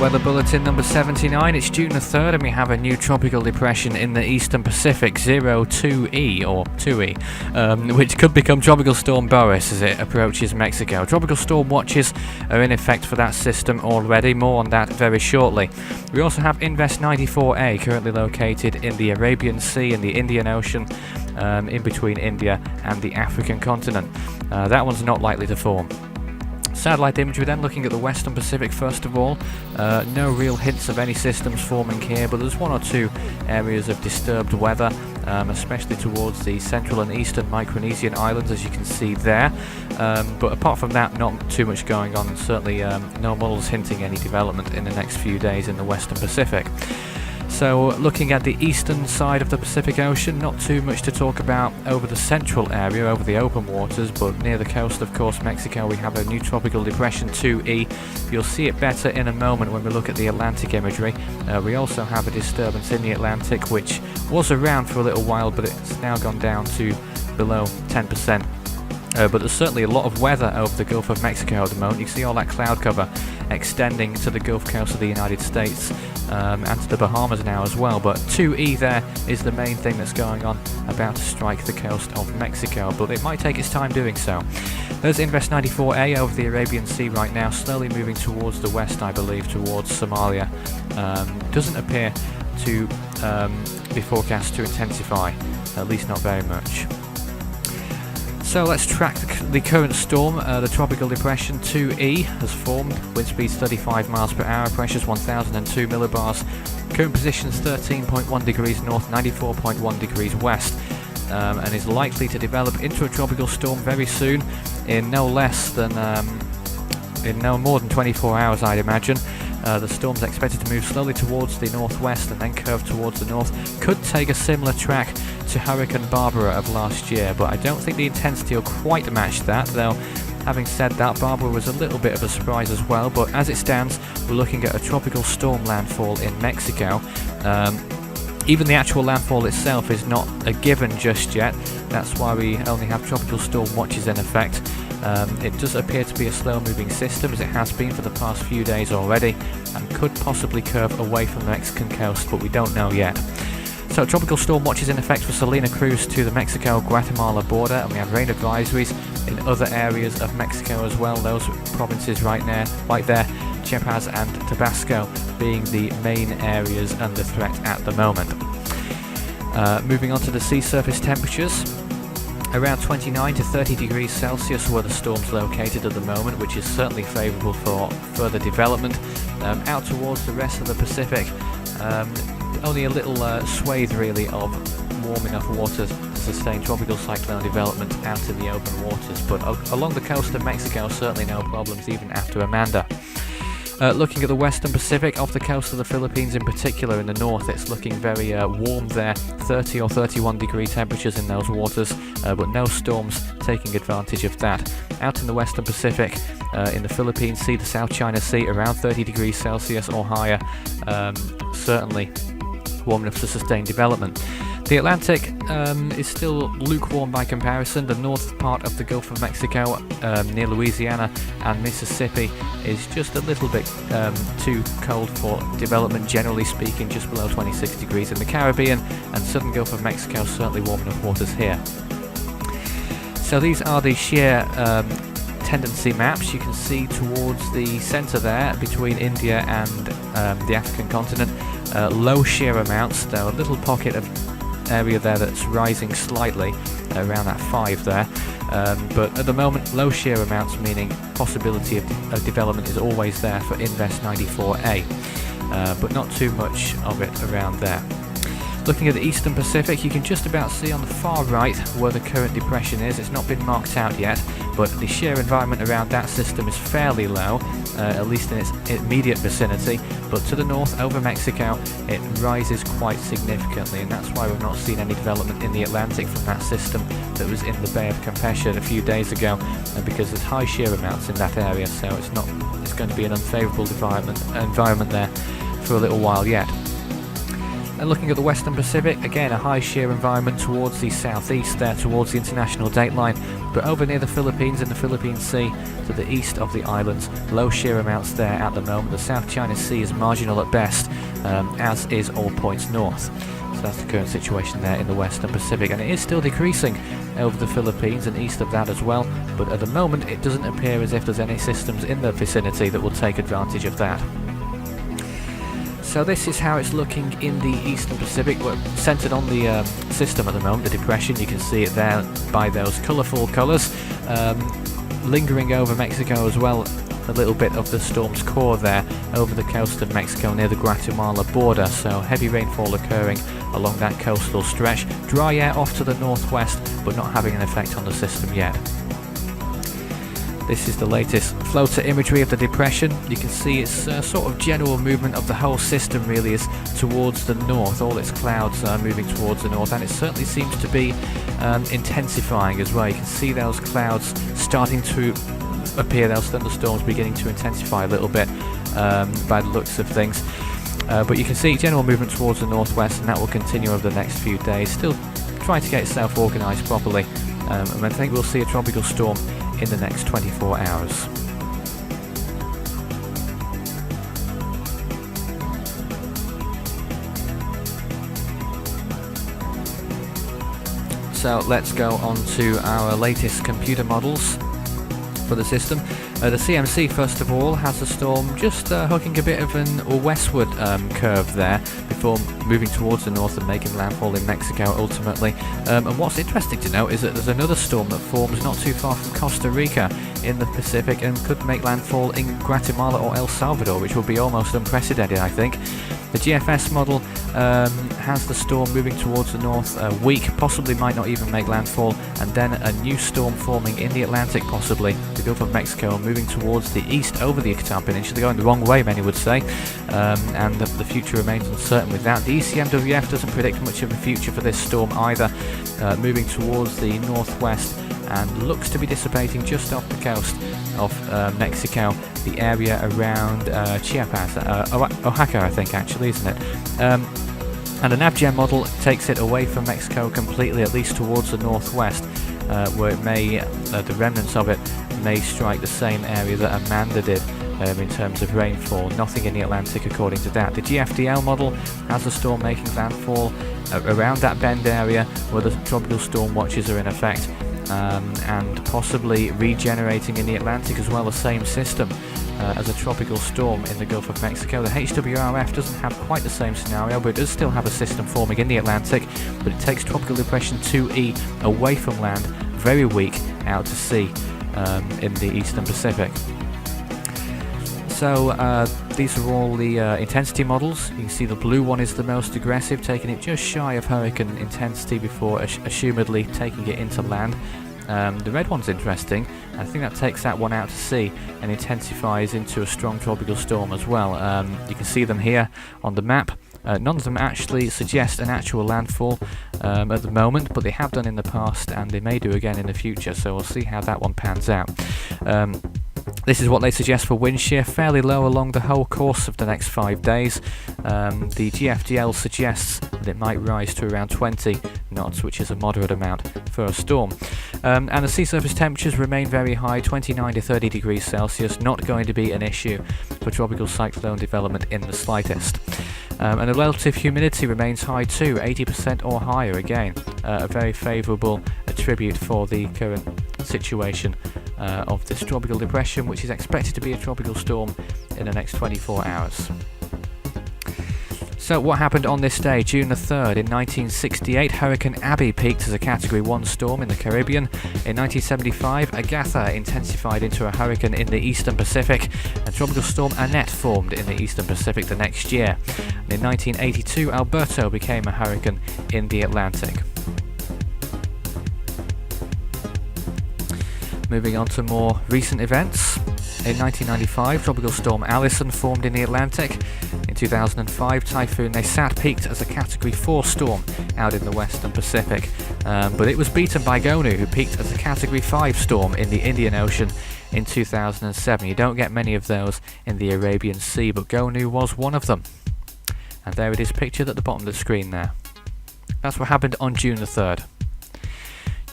Weather Bulletin number 79. It's June the 3rd and we have a new tropical depression in the eastern Pacific, 02E or 2E, which could become Tropical Storm Boris as it approaches Mexico. Tropical storm watches are in effect for that system already. More on that very shortly. We also have Invest 94A currently located in the Arabian Sea and the Indian Ocean, in between India and the African continent. That one's not likely to form. Satellite imagery then, looking at the western Pacific first of all. No real hints of any systems forming here, but there's one or two areas of disturbed weather, especially towards the central and eastern Micronesian islands, as you can see there. But apart from that, not too much going on, and certainly no models hinting any development in the next few days in the western Pacific. So looking at the eastern side of the Pacific Ocean, not too much to talk about over the central area, over the open waters, but near the coast, of course, Mexico, we have a new tropical depression 2E. You'll see it better in a moment when we look at the Atlantic imagery. We also have a disturbance in the Atlantic, which was around for a little while, but it's now gone down to below 10%. But there's certainly a lot of weather over the Gulf of Mexico at the moment. You can see all that cloud cover extending to the Gulf Coast of the United States and to the Bahamas now as well. But 2E there is the main thing that's going on, about to strike the coast of Mexico, but it might take its time doing so. There's Invest 94A over the Arabian Sea right now, slowly moving towards the west, I believe, towards Somalia. Doesn't appear to be forecast to intensify, at least not very much. So let's track the current storm. The tropical depression 2E has formed. Wind speeds 35 miles per hour, pressures 1002 millibars. Current position is 13.1 degrees north, 94.1 degrees west, and is likely to develop into a tropical storm very soon, in no more than 24 hours, I'd imagine. The storm's expected to move slowly towards the northwest and then curve towards the north. Could take a similar track to Hurricane Barbara of last year, but I don't think the intensity will quite match that, though having said that, Barbara was a little bit of a surprise as well. But as it stands, we're looking at a tropical storm landfall in Mexico. Even the actual landfall itself is not a given just yet. That's why we only have tropical storm watches in effect. It does appear to be a slow-moving system, as it has been for the past few days already, and could possibly curve away from the Mexican coast, but we don't know yet. So tropical storm watch is in effect for Salina Cruz to the Mexico-Guatemala border, and we have rain advisories in other areas of Mexico as well. Those provinces right there, Chiapas and Tabasco, being the main areas under threat at the moment. Moving on to the sea surface temperatures. Around 29 to 30 degrees Celsius where the storm's located at the moment, which is certainly favourable for further development. Out towards the rest of the Pacific, only a little swathe really of warm enough water to sustain tropical cyclone development out in the open waters, but along the coast of Mexico, certainly no problems even after Amanda. Looking at the western Pacific, off the coast of the Philippines in particular, in the north, it's looking very warm there, 30 or 31 degree temperatures in those waters, but no storms taking advantage of that. Out in the western Pacific, in the Philippines Sea, the South China Sea, around 30 degrees Celsius or higher, certainly warm enough to sustain development. The Atlantic is still lukewarm by comparison. The north part of the Gulf of Mexico, near Louisiana and Mississippi, is just a little bit too cold for development, generally speaking, just below 26 degrees. In the Caribbean and southern Gulf of Mexico, certainly warm enough waters here. So these are the shear tendency maps. You can see towards the centre there, between India and the African continent, low shear amounts. There are a little pocket of area there that's rising slightly, around that 5 there, but at the moment low shear amounts, meaning possibility of development is always there for Invest 94A, but not too much of it around there. Looking at the eastern Pacific, you can just about see on the far right where the current depression is. It's not been marked out yet, but the shear environment around that system is fairly low, at least in its immediate vicinity, but to the north over Mexico it rises quite significantly, and that's why we've not seen any development in the Atlantic from that system that was in the Bay of Campeche a few days ago, because there's high shear amounts in that area, so it's going to be an unfavourable environment there for a little while yet. And looking at the Western Pacific, again a high shear environment towards the southeast there, towards the international dateline, but over near the Philippines and the Philippine Sea to the east of the islands, low shear amounts there at the moment. The South China Sea is marginal at best, as is all points north. So that's the current situation there in the Western Pacific, and it is still decreasing over the Philippines and east of that as well, but at the moment it doesn't appear as if there's any systems in the vicinity that will take advantage of that. So this is how it's looking in the Eastern Pacific. We're centered on the system at the moment, the depression. You can see it there by those colorful colors. Lingering over Mexico as well, a little bit of the storm's core there over the coast of Mexico near the Guatemala border. So heavy rainfall occurring along that coastal stretch. Dry air off to the northwest, but not having an effect on the system yet. This is the latest floater imagery of the depression. You can see its sort of general movement of the whole system really is towards the north. All its clouds are moving towards the north, and it certainly seems to be intensifying as well. You can see those clouds starting to appear, those thunderstorms beginning to intensify a little bit by the looks of things. But you can see general movement towards the northwest, and that will continue over the next few days. Still trying to get itself organised properly. And I think we'll see a tropical storm in the next 24 hours. So let's go on to our latest computer models for the system. The CMC first of all has the storm just hooking a bit of a westward curve there before moving towards the north and making landfall in Mexico ultimately. And what's interesting to note is that there's another storm that forms not too far from Costa Rica in the Pacific and could make landfall in Guatemala or El Salvador, which will be almost unprecedented, I think. The GFS model has the storm moving towards the north weak, possibly might not even make landfall, and then a new storm forming in the Atlantic, possibly the Gulf of Mexico, moving towards the east over the Yucatan Peninsula, going the wrong way, many would say, and the future remains uncertain with that. The ECMWF doesn't predict much of a future for this storm either, moving towards the northwest and looks to be dissipating just off the coast of Mexico, the area around Chiapas, Oaxaca I think actually, isn't it? And an AbGem model takes it away from Mexico completely, at least towards the northwest, where it may, the remnants of it may strike the same area that Amanda did in terms of rainfall. Nothing in the Atlantic according to that. The GFDL model has the storm making landfall around that bend area where the tropical storm watches are in effect, and possibly regenerating in the Atlantic as well, the same system as a tropical storm in the Gulf of Mexico. The HWRF doesn't have quite the same scenario, but it does still have a system forming in the Atlantic, but it takes Tropical Depression 2E away from land, very weak, out to sea in the Eastern Pacific. So these are all the intensity models. You can see the blue one is the most aggressive, taking it just shy of hurricane intensity before assumedly taking it into land. The red one's interesting. I think that takes that one out to sea and intensifies into a strong tropical storm as well. You can see them here on the map. None of them actually suggest an actual landfall at the moment, but they have done in the past and they may do again in the future, so we'll see how that one pans out. This is what they suggest for wind shear, fairly low along the whole course of the next 5 days. The GFDL suggests that it might rise to around 20 knots, which is a moderate amount for a storm. And the sea surface temperatures remain very high, 29 to 30 degrees Celsius, not going to be an issue for tropical cyclone development in the slightest. And the relative humidity remains high too, 80% or higher again, a very favourable attribute for the current situation of this tropical depression, which is expected to be a tropical storm in the next 24 hours. So what happened on this day, June the 3rd? In 1968, Hurricane Abby peaked as a Category 1 storm in the Caribbean. In 1975, Agatha intensified into a hurricane in the Eastern Pacific, and Tropical Storm Annette formed in the Eastern Pacific the next year. And in 1982, Alberto became a hurricane in the Atlantic. Moving on to more recent events. In 1995, Tropical Storm Allison formed in the Atlantic. In 2005, Typhoon Nesat peaked as a Category 4 storm out in the Western Pacific. But it was beaten by Gonu, who peaked as a Category 5 storm in the Indian Ocean in 2007. You don't get many of those in the Arabian Sea, but Gonu was one of them. And there it is pictured at the bottom of the screen there. That's what happened on June the 3rd.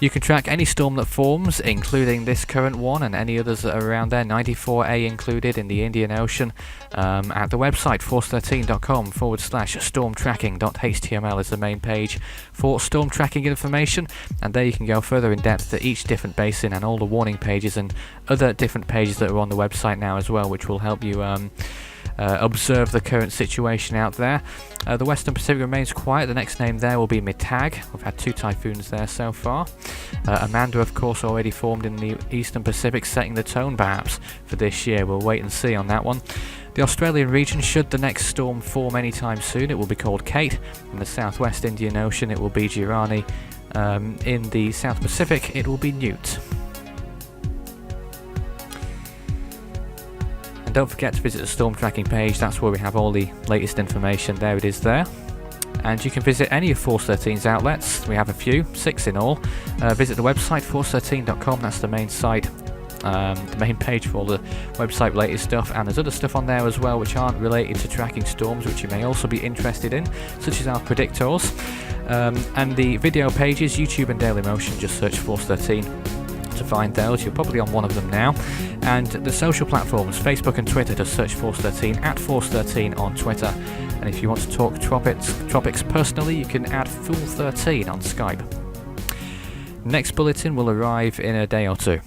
You can track any storm that forms, including this current one and any others that are around there, 94A included in the Indian Ocean, at the website force13.com/stormtracking.html is the main page for storm tracking information, and there you can go further in depth to each different basin and all the warning pages and other different pages that are on the website now as well, which will help you observe the current situation out there. The Western Pacific remains quiet. The next name there will be Mitag. We've had 2 typhoons there so far. Amanda, of course, already formed in the Eastern Pacific, setting the tone perhaps for this year. We'll wait and see on that one. The Australian region, should the next storm form anytime soon, it will be called Kate. In the southwest Indian Ocean, it will be Girani. In the South Pacific, it will be Newt. And don't forget to visit the storm tracking page. That's where we have all the latest information. There it is there. And you can visit any of Force 13's outlets. We have a few, 6 in all. Visit the website force13.com. That's the main site, the main page for all the website related stuff. And there's other stuff on there as well which aren't related to tracking storms, which you may also be interested in, such as our predictors. And the video pages, YouTube and Dailymotion, just search Force 13 to find those. You're probably on one of them now. And the social platforms, Facebook and Twitter, just search Force 13 at Force 13 on Twitter. And if you want to talk tropics personally, you can add Fool 13 on Skype. Next bulletin will arrive in a day or two.